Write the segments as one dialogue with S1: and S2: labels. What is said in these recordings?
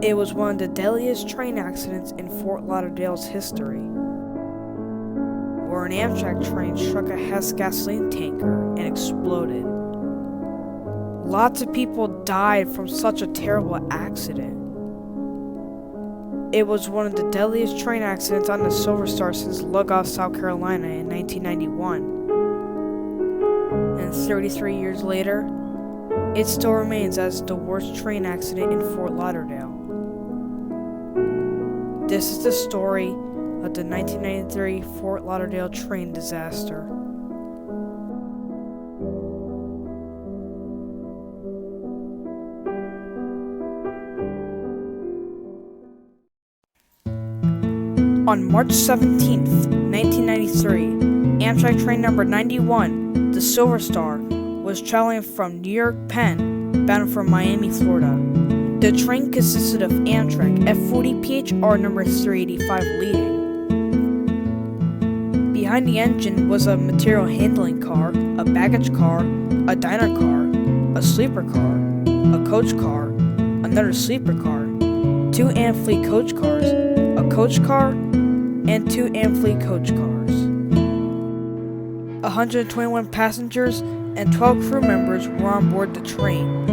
S1: It was one of the deadliest train accidents in Fort Lauderdale's history, where an Amtrak train struck a Hess gasoline tanker and exploded. Lots of people died from such a terrible accident. It was one of the deadliest train accidents on the Silver Star since Lauderdale, South Carolina in 1991. And 33 years later, it still remains as the worst train accident in Fort Lauderdale. This is the story of the 1993 Fort Lauderdale train disaster. On March 17th, 1993, Amtrak train number 91, the Silver Star, was traveling from New York Penn, bound for Miami, Florida. The train consisted of Amtrak F40 PHR number 385 leading. Behind the engine was a material handling car, a baggage car, a diner car, a sleeper car, a coach car, another sleeper car, 2 Amfleet coach cars, a coach car, and 2 Amfleet coach cars. 121 passengers and 12 crew members were on board the train.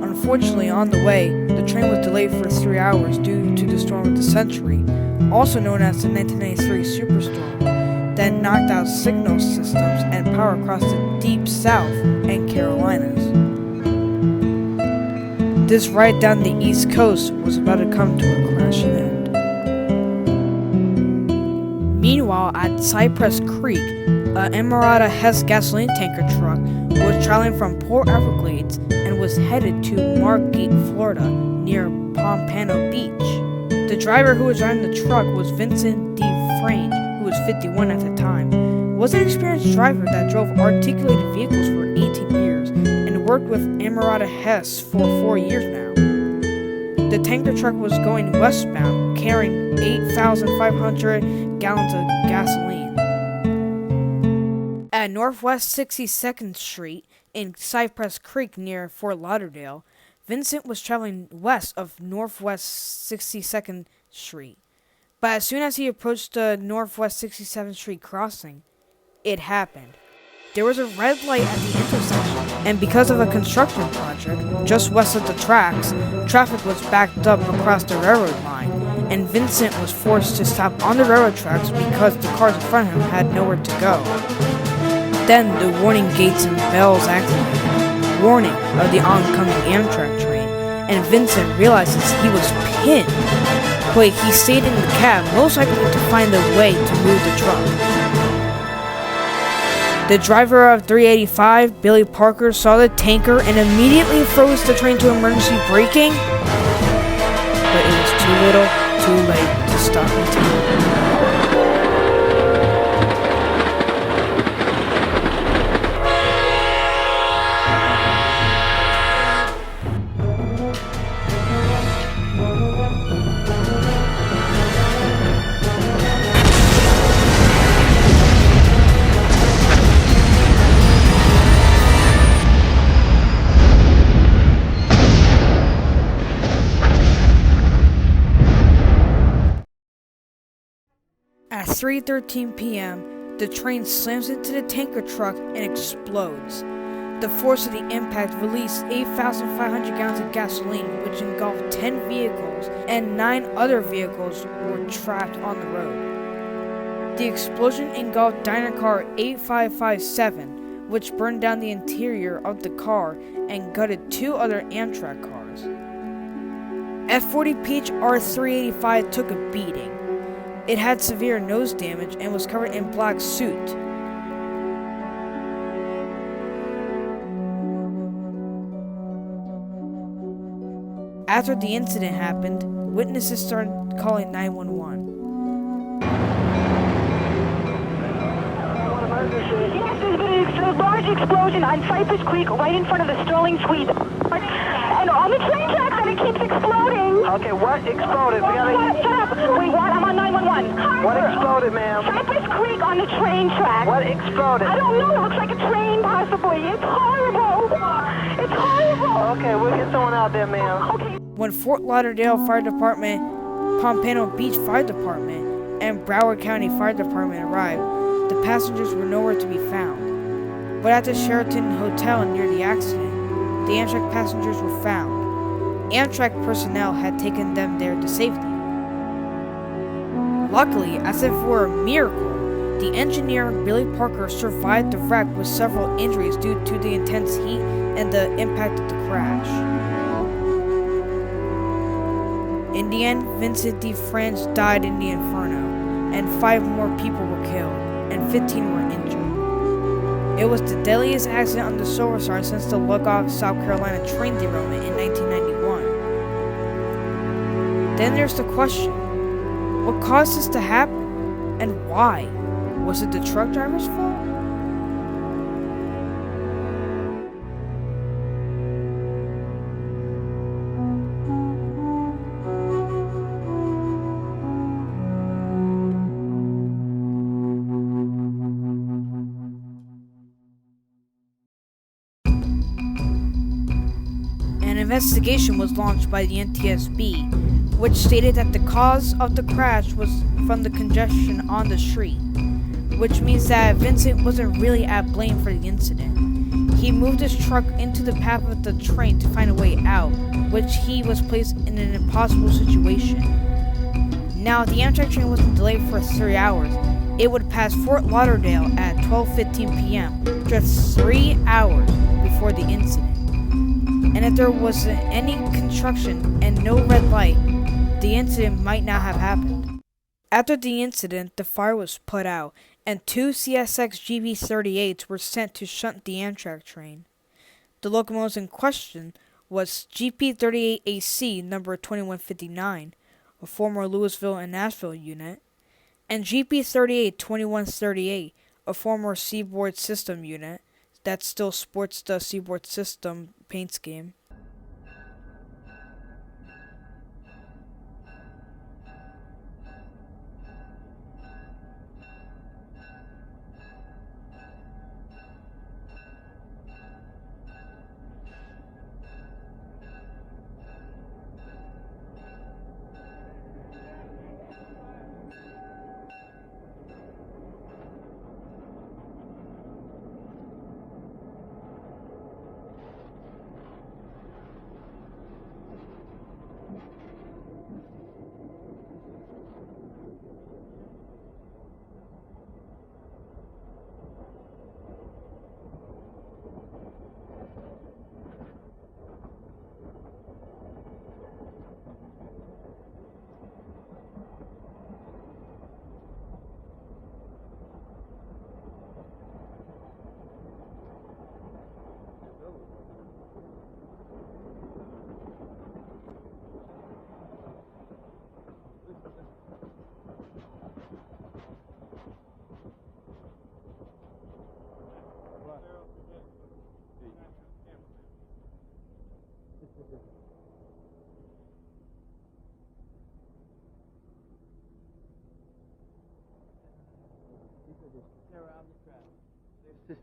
S1: Unfortunately, on the way, the train was delayed for 3 hours due to the storm of the century, also known as the 1993 Superstorm, that knocked out signal systems and power across the deep south and Carolinas. This ride down the East Coast was about to come to a crashing end. Meanwhile, at Cypress Creek, an Amerada Hess gasoline tanker truck was traveling from Port Everglades and was headed to Margate, Florida, near Pompano Beach. The driver who was driving the truck was Vincent DeFrange, who was 51 at the time, was an experienced driver that drove articulated vehicles for 18 years and worked with Amerada Hess for 4 years now. The tanker truck was going westbound, carrying 8,500 gallons of gasoline. At Northwest 62nd Street in Cypress Creek near Fort Lauderdale, Vincent was traveling west of Northwest 62nd Street. But as soon as he approached the Northwest 67th Street crossing, it happened. There was a red light at the intersection, and because of a construction project just west of the tracks, traffic was backed up across the railroad line, and Vincent was forced to stop on the railroad tracks because the cars in front of him had nowhere to go. Then the warning gates and bells activated, warning of the oncoming Amtrak train, and Vincent realizes he was pinned, but he stayed in the cab, most likely to find a way to move the truck. The driver of 385, Billy Parker, saw the tanker and immediately froze the train to emergency braking, but it was too little, too late to stop the tanker. At 3:13 p.m., the train slams into the tanker truck and explodes. The force of the impact released 8,500 gallons of gasoline, which engulfed 10 vehicles, and 9 other vehicles were trapped on the road. The explosion engulfed diner car 8557, which burned down the interior of the car and gutted 2 other Amtrak cars. F40 PHR 385 took a beating. It had severe nose damage and was covered in black soot. After the incident happened, witnesses started calling 911.
S2: Yes, there's been a large explosion on Cypress Creek right in front of the Sterling Suite. And on the train tracks, and it keeps exploding.
S3: Okay, what exploded?
S2: Shut up. Wait, what? I'm on 911.
S3: What exploded, ma'am?
S2: Cypress Creek on the train tracks.
S3: What exploded?
S2: I don't know. It looks like a train, possibly. It's horrible. It's horrible.
S3: Okay, we'll get someone out there, ma'am.
S2: Okay.
S1: when Fort Lauderdale Fire Department, Pompano Beach Fire Department, and Broward County Fire Department arrived, the passengers were nowhere to be found. But at the Sheraton Hotel near the accident, the Amtrak passengers were found. Amtrak personnel had taken them there to safety. Luckily, as if for a miracle, the engineer Billy Parker survived the wreck with several injuries due to the intense heat and the impact of the crash. In the end, Vincent DeFrance died in the inferno, and 5 more people were killed, and 15 were injured. It was the deadliest accident on the Silver Star since the Lugov, South Carolina train derailment in 1991. Then there's the question, what caused this to happen, and why? Was it the truck driver's fault? An investigation was launched by the NTSB, which stated that the cause of the crash was from the congestion on the street, which means that Vincent wasn't really at blame for the incident. He moved his truck into the path of the train to find a way out, which he was placed in an impossible situation. Now, the Amtrak train wasn't delayed for 3 hours. It would pass Fort Lauderdale at 12:15 p.m., just 3 hours before the incident. And if there was any construction and no red light, the incident might not have happened. After the incident, the fire was put out, and 2 CSX GB38s were sent to shunt the Amtrak train. The locomotives in question was GP38AC number 2159, a former Louisville and Nashville unit, and GP38-2138, a former Seaboard System unit that still sports the Seaboard System paint scheme.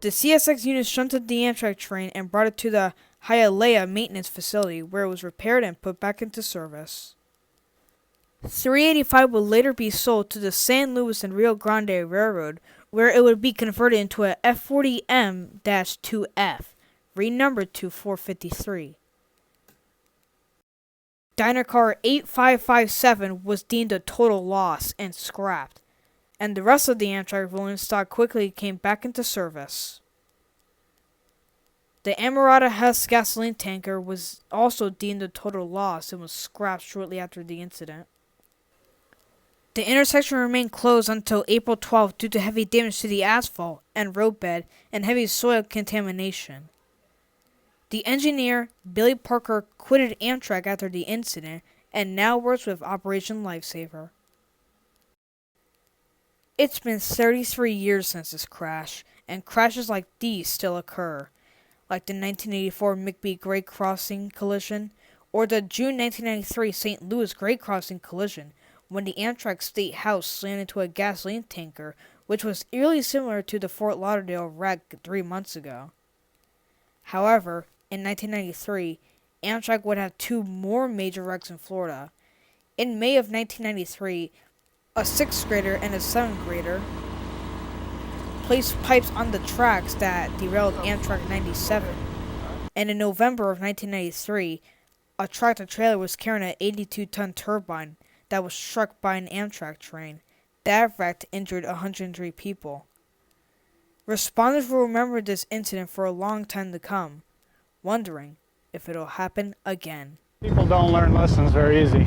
S1: The CSX unit shunted the Amtrak train and brought it to the Hialeah maintenance facility, where it was repaired and put back into service. 385 would later be sold to the San Luis and Rio Grande Railroad, where it would be converted into a F40M-2F, renumbered to 453. Diner car 8557 was deemed a total loss and scrapped, and the rest of the Amtrak rolling stock quickly came back into service. The Amerada Hess gasoline tanker was also deemed a total loss and was scrapped shortly after the incident. The intersection remained closed until April 12 due to heavy damage to the asphalt and roadbed and heavy soil contamination. The engineer, Billy Parker, quitted Amtrak after the incident and now works with Operation Lifesaver. It's been 33 years since this crash, and crashes like these still occur, like the 1984 McBee-Gray Crossing collision, or the June 1993 St. Louis Gray Crossing collision, when the Amtrak State House slammed into a gasoline tanker, which was eerily similar to the Fort Lauderdale wreck 3 months ago. However, in 1993, Amtrak would have 2 more major wrecks in Florida. In May of 1993, a 6th grader and a 7th grader placed pipes on the tracks that derailed Amtrak 97. And in November of 1993, a tractor-trailer was carrying an 82-ton turbine that was struck by an Amtrak train. That wreck injured 103 people. Responders will remember this incident for a long time to come, wondering if it'll happen again.
S4: People don't learn lessons very easy.